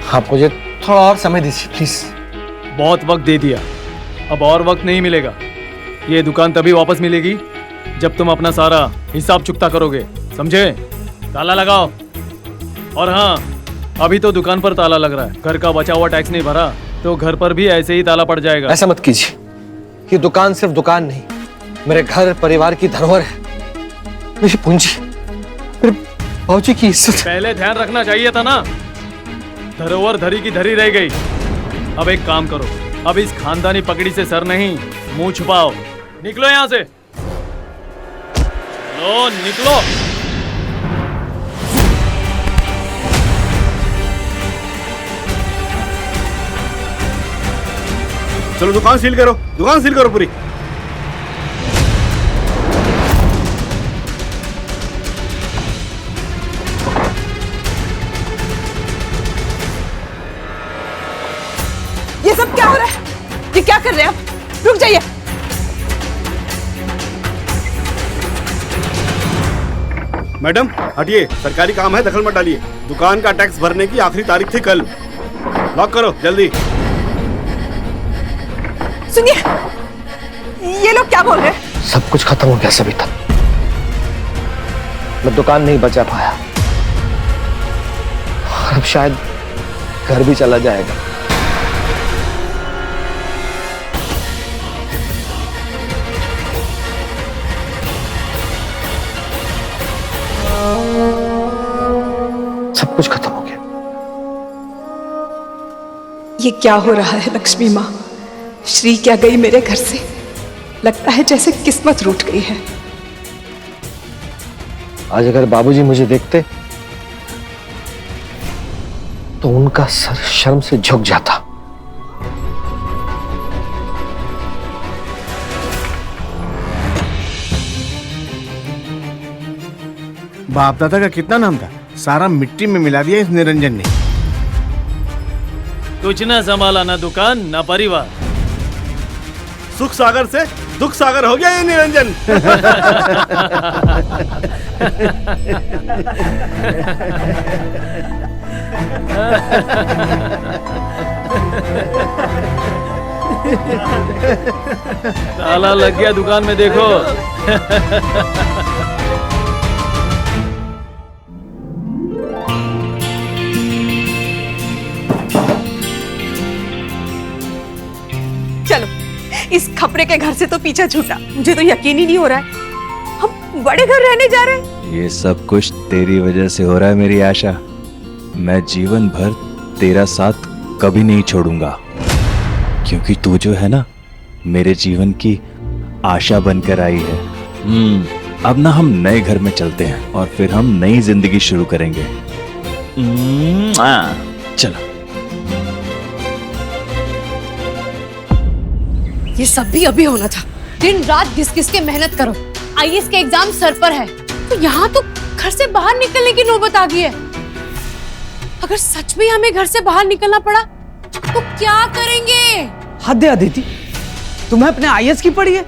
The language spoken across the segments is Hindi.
आप मुझे थोड़ा और समय दीजिए प्लीज। बहुत वक्त दे दिया, अब और वक्त नहीं मिलेगा। ये दुकान तभी वापस मिलेगी जब तुम अपना सारा हिसाब चुकता करोगे, समझे? ताला लगाओ। और हाँ, अभी तो दुकान पर ताला लग रहा है, घर का बचा हुआ टैक्स नहीं भरा तो घर पर भी ऐसे ही ताला पड़ जाएगा। ऐसा मत कीजिए, ये दुकान सिर्फ दुकान नहीं, मेरे घर परिवार की धरोहर है, मेरी पूंजी, मेरे बाबूजी की इज्जत। पहले ध्यान रखना चाहिए था ना, धरोहर धरी की धरी रह गई। अब एक काम करो, अब इस खानदानी पगड़ी से सर नहीं मुंह छुपाओ। निकलो यहां से, लो निकलो। चलो दुकान सील करो, दुकान सील करो पूरी। ये सब क्या हो रहा है? ये क्या कर रहे हैं आप? रुक जाइए। मैडम हटिए, सरकारी काम है, दखल मत डालिए। दुकान का टैक्स भरने की आखिरी तारीख थी कल। लॉक करो जल्दी। सुनिए, ये लोग क्या बोल रहे हैं? सब कुछ खत्म हो गया सविता, मैं दुकान नहीं बचा पाया, अब शायद घर भी चला जाएगा। सब कुछ खत्म हो गया। ये क्या हो रहा है लक्ष्मी माँ? श्री क्या गई मेरे घर से? लगता है जैसे किस्मत रूठ गई है। आज अगर बाबूजी मुझे देखते तो उनका सर शर्म से झुक जाता। बाप दादा का कितना नाम था, सारा मिट्टी में मिला दिया इस निरंजन ने। कुछ ना संभाला, ना दुकान ना परिवार। सुख सागर से दुख सागर हो गया ये निरंजन। ताला लग गया दुकान में, देखो। चलो, इस खपरे के घर से तो पीछा छूटा। मुझे तो यकीन ही नहीं हो रहा है हम बड़े घर रहने जा रहे हैं। ये सब कुछ तेरी वजह से हो रहा है मेरी आशा। मैं जीवन भर तेरा साथ कभी नहीं छोड़ूंगा, क्योंकि तू जो है ना, मेरे जीवन की आशा बनकर आई है। अब ना हम नए घर में चलते हैं और फिर हम नई जिंदगी शुरू करेंगे। चलो। ये सब भी अभी होना था। दिन रात घिस घिस के मेहनत करो, आईएएस के एग्जाम सर पर है, तो यहाँ तो घर से बाहर निकलने की नौबत आ गई है। अगर सच में हमें घर से बाहर निकलना पड़ा तो क्या करेंगे? हद है अदिति, तुम्हें अपने आईएएस की पड़ी है।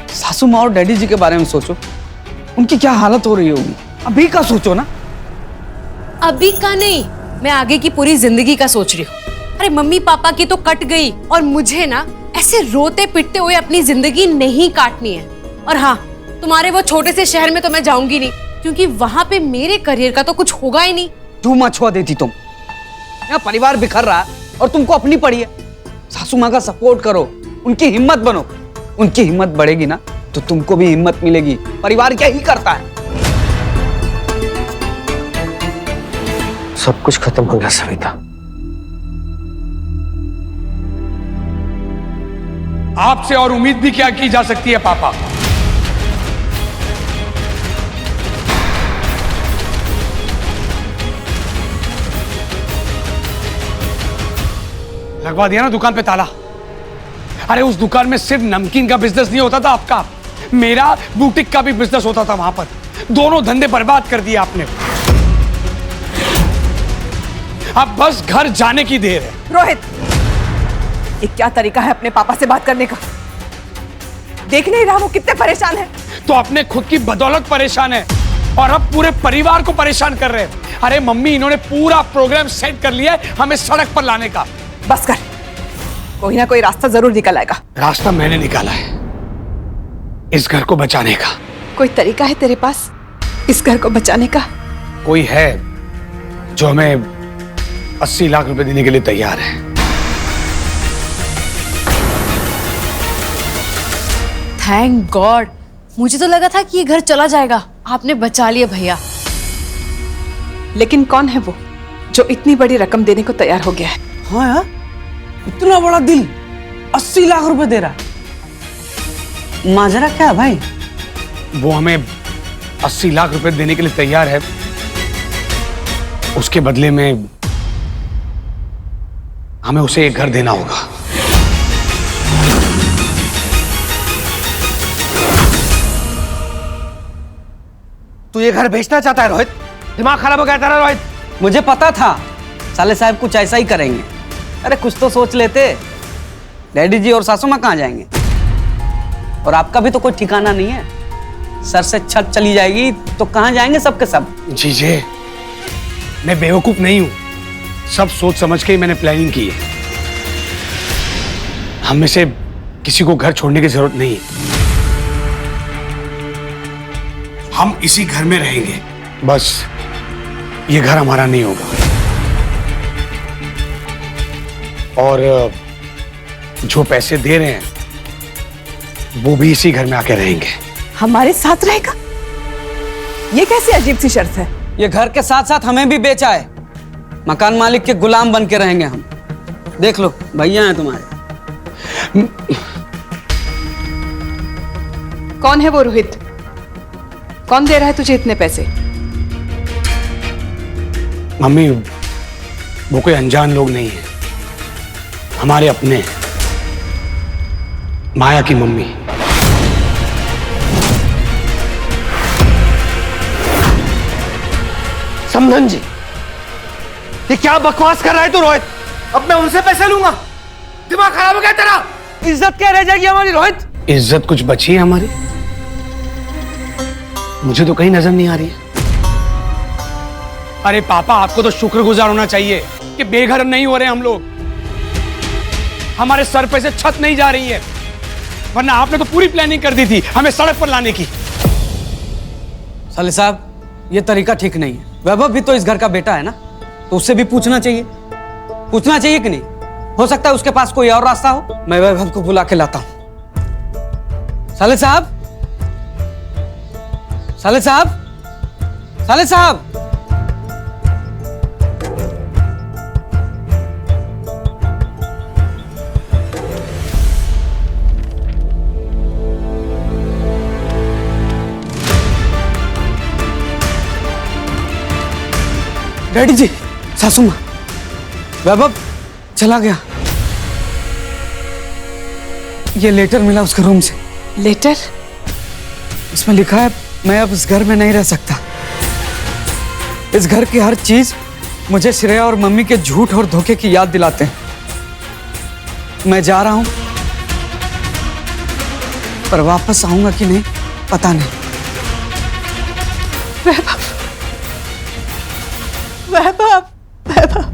सासू माँ और डैडी जी के बारे में सोचो, उनकी क्या हालत हो रही होगी। अभी का सोचो ना। अभी का नहीं, मैं आगे की पूरी जिंदगी का सोच रही हूँ। अरे मम्मी पापा की तो कट गई, और मुझे ना ऐसे रोते पिटते हुए अपनी जिंदगी नहीं काटनी है। और हाँ, तुम्हारे वो छोटे से शहर में तो मैं जाऊंगी नहीं, क्योंकि वहां पे मेरे करियर का तो कुछ होगा ही नहीं। तू मत छुआ देती तुम। यहाँ परिवार बिखर रहा है और तुमको अपनी पड़ी है। सासू माँ का सपोर्ट करो, उनकी हिम्मत बनो। उनकी हिम्मत बढ़ेगी ना तो तुमको भी हिम्मत मिलेगी। परिवार क्या ही करता है। सब कुछ खत्म हो गया सविता। आपसे और उम्मीद भी क्या की जा सकती है पापा? लगवा दिया ना दुकान पे ताला। अरे उस दुकान में सिर्फ नमकीन का बिजनेस नहीं होता था आपका, मेरा बुटीक का भी बिजनेस होता था वहां पर। दोनों धंधे बर्बाद कर दिए आपने। अब बस घर जाने की देर है। रोहित, ये क्या तरीका है अपने पापा से बात करने का? देख नहीं रहा वो कितने परेशान है? तो अपने खुद की बदौलत परेशान है, और अब पूरे परिवार को परेशान कर रहे हैं। अरे मम्मी, इन्होंने पूरा प्रोग्राम सेट कर लिया है हमें सड़क पर लाने का। बस कर, कोई ना कोई रास्ता जरूर निकल आएगा। रास्ता मैंने निकाला है, इस घर को बचाने का। कोई तरीका है तेरे पास इस घर को बचाने का? कोई है जो हमें 80 लाख रुपए देने के लिए तैयार है। थैंक गॉड, मुझे तो लगा था कि ये घर चला जाएगा। आपने बचा लिया भैया। लेकिन कौन है वो जो इतनी बड़ी रकम देने को तैयार हो गया है? हाँ यार, इतना बड़ा दिल, 80 लाख रुपए दे रहा है। माजरा क्या है भाई? वो हमें 80 लाख रुपए देने के लिए तैयार है, उसके बदले में हमें उसे एक घर देना होगा। तू ये घर बेचना चाहता है रोहित? दिमाग खराब हो गया तेरा रोहित? मुझे पता था साले साहब कुछ ऐसा ही करेंगे। अरे कुछ तो सोच लेते। डैडी जी और सासू माँ कहाँ जाएंगे? और आपका भी तो कोई ठिकाना नहीं है। सर से छत चली जाएगी तो कहाँ जाएंगे सबके सब? जीजे, मैं बेवकूफ नहीं हूं, सब सोच समझ के ही मैंने प्लानिंग की है। हम में से किसी को घर छोड़ने की जरूरत नहीं है। हम इसी घर में रहेंगे, बस ये घर हमारा नहीं होगा। और जो पैसे दे रहे हैं वो भी इसी घर में आके रहेंगे। हमारे साथ रहेगा? ये कैसी अजीब सी शर्त है? ये घर के साथ साथ हमें भी बेचा है। मकान मालिक के गुलाम बन के रहेंगे हम। देख लो, भैया हैं तुम्हारे। कौन है वो रोहित? कौन दे रहा है तुझे इतने पैसे? मम्मी, वो कोई अनजान लोग नहीं है, हमारे अपने हैं। माया की मम्मी। समधन जी, ये क्या बकवास कर रहा है तू रोहित? अब मैं उनसे पैसे लूंगा? दिमाग खराब हो गया तेरा? इज्जत क्या रह जाएगी हमारी रोहित? इज्जत कुछ बची है हमारी? मुझे तो कहीं नजर नहीं आ रही है। अरे पापा, आपको तो शुक्रगुजार होना चाहिए कि बेघर नहीं हो रहे हम लोग। हमारे सर पे से छत नहीं जा रही है, वरना आपने तो पूरी प्लानिंग कर दी थी हमें सड़क पर लाने की। साले साहब, ये तरीका ठीक नहीं है। वैभव भी तो इस घर का बेटा है ना, तो उससे भी पूछना चाहिए। पूछना चाहिए कि नहीं? हो सकता है उसके पास कोई और रास्ता हो। मैं वैभव को बुला के लाता हूं। साले साहब, साले साहब, साले साहब। डैडी जी, सासू माँ, वैभव चला गया। ये लेटर मिला उसके रूम से। लेटर? इसमें लिखा है, मैं अब इस घर में नहीं रह सकता। इस घर की हर चीज मुझे श्रेया और मम्मी के झूठ और धोखे की याद दिलाते हैं। मैं जा रहा हूं, पर वापस आऊंगा कि नहीं पता नहीं। वैभव, वैभव, वैभव।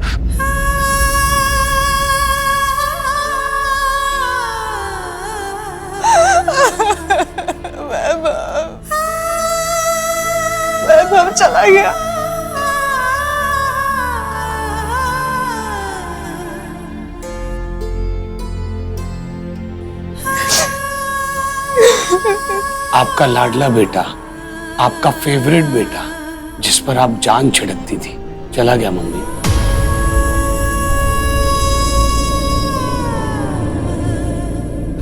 वैभव चला गया। आपका लाडला बेटा, आपका फेवरेट बेटा, जिस पर आप जान छिड़कती थी, चला गया मम्मी।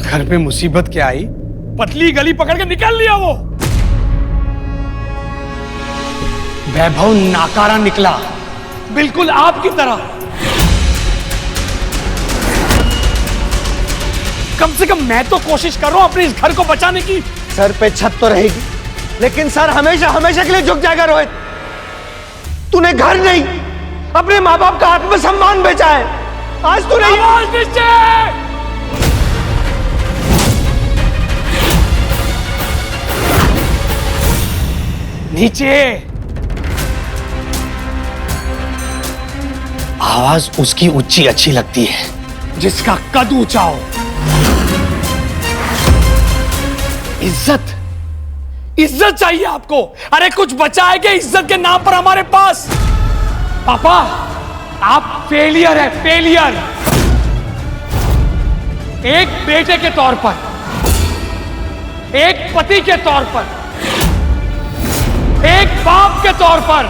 घर पे मुसीबत क्या आई, पतली गली पकड़ के निकाल लिया वो। वैभव नाकारा निकला, बिल्कुल आपकी तरह। कम से कम मैं तो कोशिश कर रहा हूं अपने इस घर को बचाने की। सर पे छत तो रहेगी, लेकिन सर हमेशा हमेशा के लिए झुक जाएगा रोहित। तूने घर नहीं, अपने माँ बाप का आत्मसम्मान बेचा है। आज तू नहीं। नीचे। आवाज उसकी ऊंची अच्छी लगती है जिसका कद ऊंचा हो। इज्जत, इज्जत चाहिए आपको। अरे कुछ बचा है क्या इज्जत के नाम पर हमारे पास? पापा, आप फेलियर है, फेलियर। एक बेटे के तौर पर, एक पति के तौर पर, एक बाप के तौर पर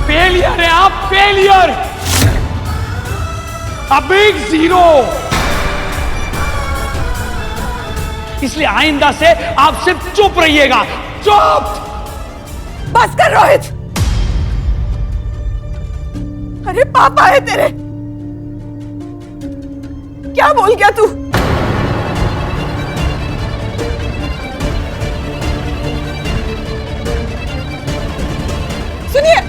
फेलियर है आप, फेलियर। A big zero. इसलिए आइंदा से आप सिर्फ चुप रहिएगा, चुप। बस कर रोहित। अरे पापा है तेरे, क्या बोल गया तू? सुनिए,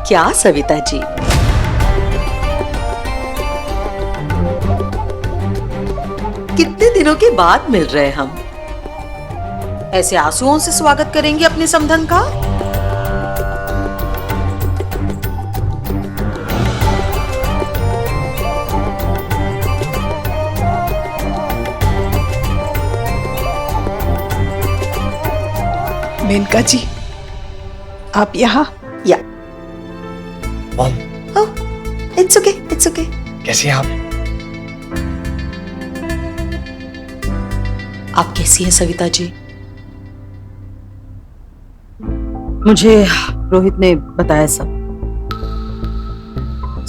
क्या सविता जी, कितने दिनों के बाद मिल रहे हम। ऐसे आंसुओं से स्वागत करेंगे अपने समधन का? मेनका जी, आप यहाँ? या mom, it's okay, it's okay. कैसी हैं आप? आप कैसी हैं सविता जी? मुझे रोहित ने बताया सब,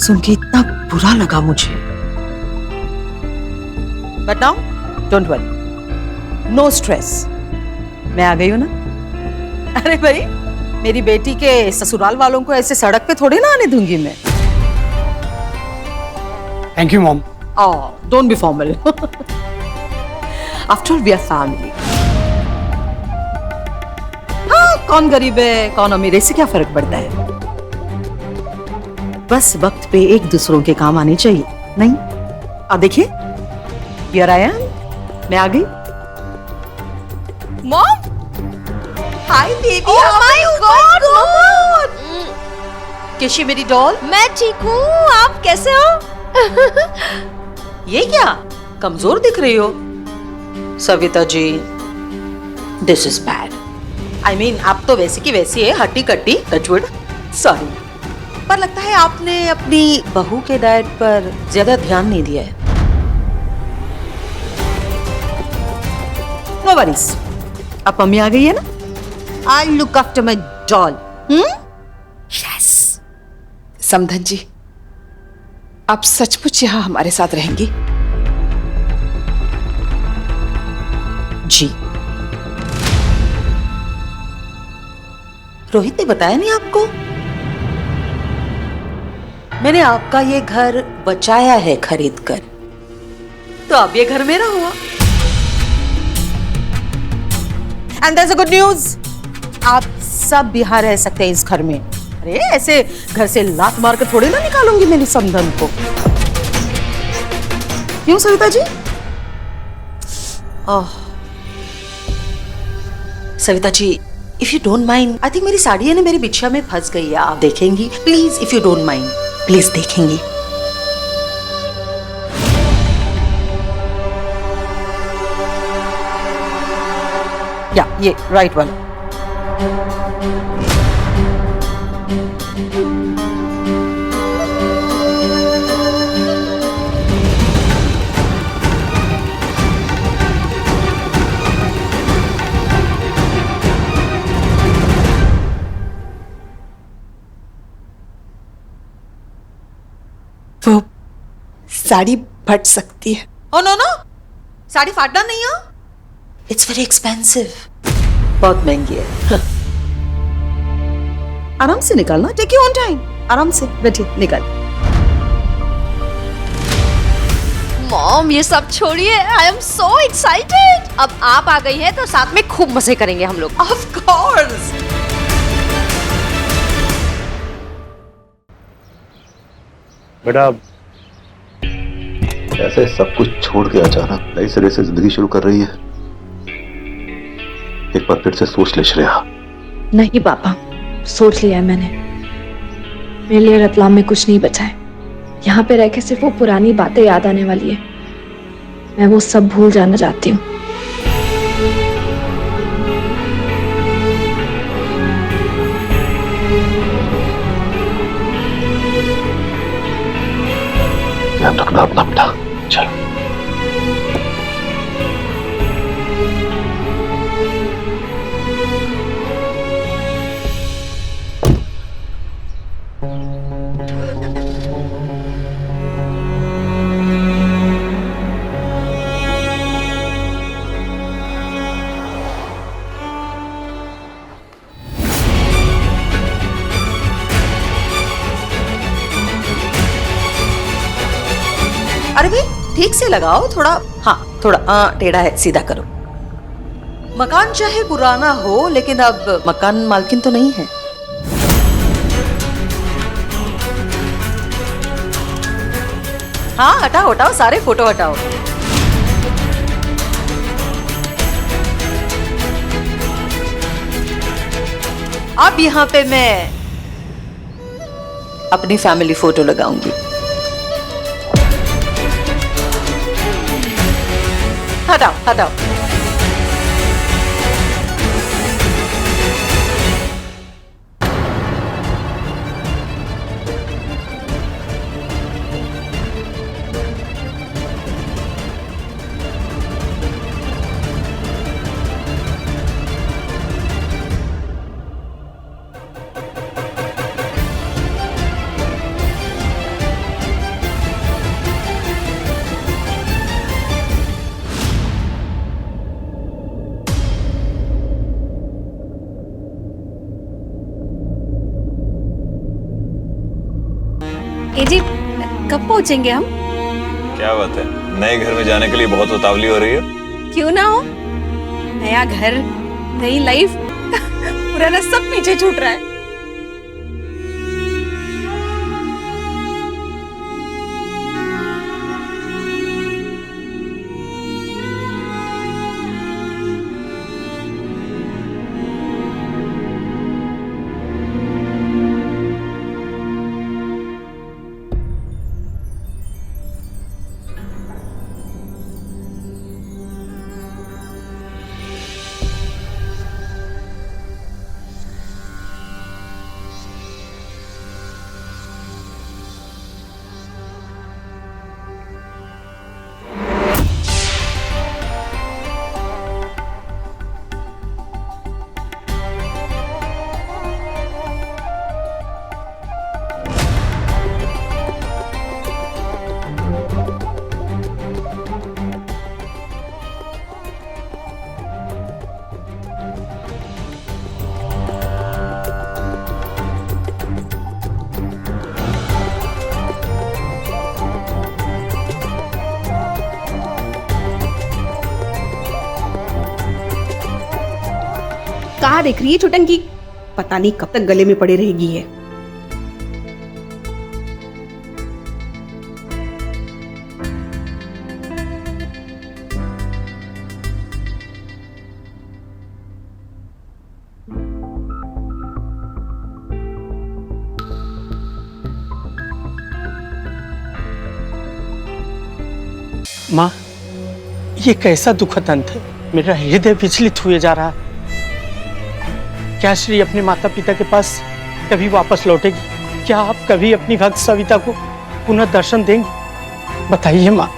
सुन के इतना बुरा लगा मुझे। But now don't worry, no stress. मैं आ गई हूं ना। अरे भाई, मेरी बेटी के ससुराल वालों को ऐसे सड़क पे थोड़ी ना आने दूंगी मैं। Thank you mom. Don't be formal. After all we are family. हाँ, कौन गरीब है कौन अमीर है, इससे क्या फर्क पड़ता है? बस वक्त पे एक दूसरों के काम आने चाहिए, नहीं? अब देखिए, हियर आई एम, मैं आ गई। Mom, hi baby. Oh my God, कैसी मेरी डॉल? मैं ठीक हूँ, आप कैसे हो? ये क्या कमजोर दिख रही हो Savita ji? This is bad. I mean, आप तो वैसी की वैसी है, हट्टी कट्टी, टचवुड। सॉरी, पर लगता है आपने अपनी बहू के डाइट पर ज्यादा ध्यान नहीं दिया है। नो वरीज, अब मम्मी आ गई है ना। I look after my doll. Yes. समधन जी, आप सचमुच यहाँ हमारे साथ रहेंगी? जी। रोहित ने बताया नहीं आपको? मैंने आपका ये घर बचाया है खरीद कर, तो अब ये घर मेरा हुआ। And there is a good news, आप सब यहाँ रह सकते हैं इस घर में। अरे ऐसे घर से लात मार कर थोड़ी ना निकालूंगी मेरी समधन को। क्यों Savita ji? Oh Savita ji, if you don't mind, I think मेरी साड़ी है ना मेरी बिछिया में फंस गई है। आप देखेंगी please, if you don't mind, please देखेंगी। या ये राइट वन। वो साड़ी फट सकती है। ओ नो नो, साड़ी फाटना नहीं है। इट्स वेरी एक्सपेंसिव, बहुत महंगी है। आराम से निकालना, टेक योर ओन टाइम, आराम से बैठिए, निकाल। मॉम ये सब छोड़िए, आई एम सो एक्साइटेड। अब आप आ गई हैं तो साथ में खूब मजे करेंगे हम लोग। Of course. बेटा ऐसे सब कुछ छोड़ के अचानक नई सिरे से जिंदगी शुरू कर रही है, एक बार फिर से सोच ले श्रेया। नहीं पापा, सोच लिया है मैंने। मेरे लिए रतलाम में कुछ नहीं बचा है। यहाँ पे रह के सिर्फ वो पुरानी बातें याद आने वाली है। मैं वो सब भूल जाना चाहती हूँ। ध्यान रखना अपना बेटा, चलो। अरे भाई ठीक से लगाओ थोड़ा। हाँ थोड़ा टेढ़ा है, सीधा करो। मकान चाहे पुराना हो लेकिन अब मकान मालकिन तो नहीं है। हाँ हटाओ हटाओ, सारे फोटो हटाओ। अब यहाँ पे मैं अपनी फैमिली फोटो लगाऊंगी। हटाओ हटाओ। ए जी कब पहुंचेंगे हम? क्या बात है, नए घर में जाने के लिए बहुत उतावली हो रही है? क्यों ना हो, नया घर, नई लाइफ, पुराना सब पीछे छूट रहा है। कहाँ देख रही है छुटंकी? पता नहीं कब तक गले में पड़े रहेगी है। माँ, ये कैसा दुखद अंत है? मेरा हृदय विचलित हुए जा रहा है। क्या श्री अपने माता पिता के पास कभी वापस लौटेगी? क्या आप कभी अपनी भक्त सविता को पुनः दर्शन देंगे? बताइए माँ,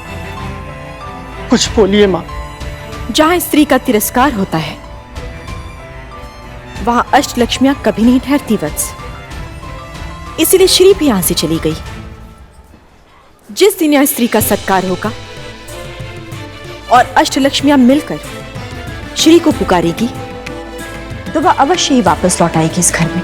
कुछ बोलिए माँ। जहां स्त्री का तिरस्कार होता है वहां अष्टलक्ष्मियां कभी नहीं ठहरती वत्स। इसीलिए श्री भी यहां से चली गई। जिस दिन यहां स्त्री का सत्कार होगा और अष्टलक्ष्मियां मिलकर श्री को पुकारेगी तो वह अवश्य ही वापस लौट आएगी इस घर में।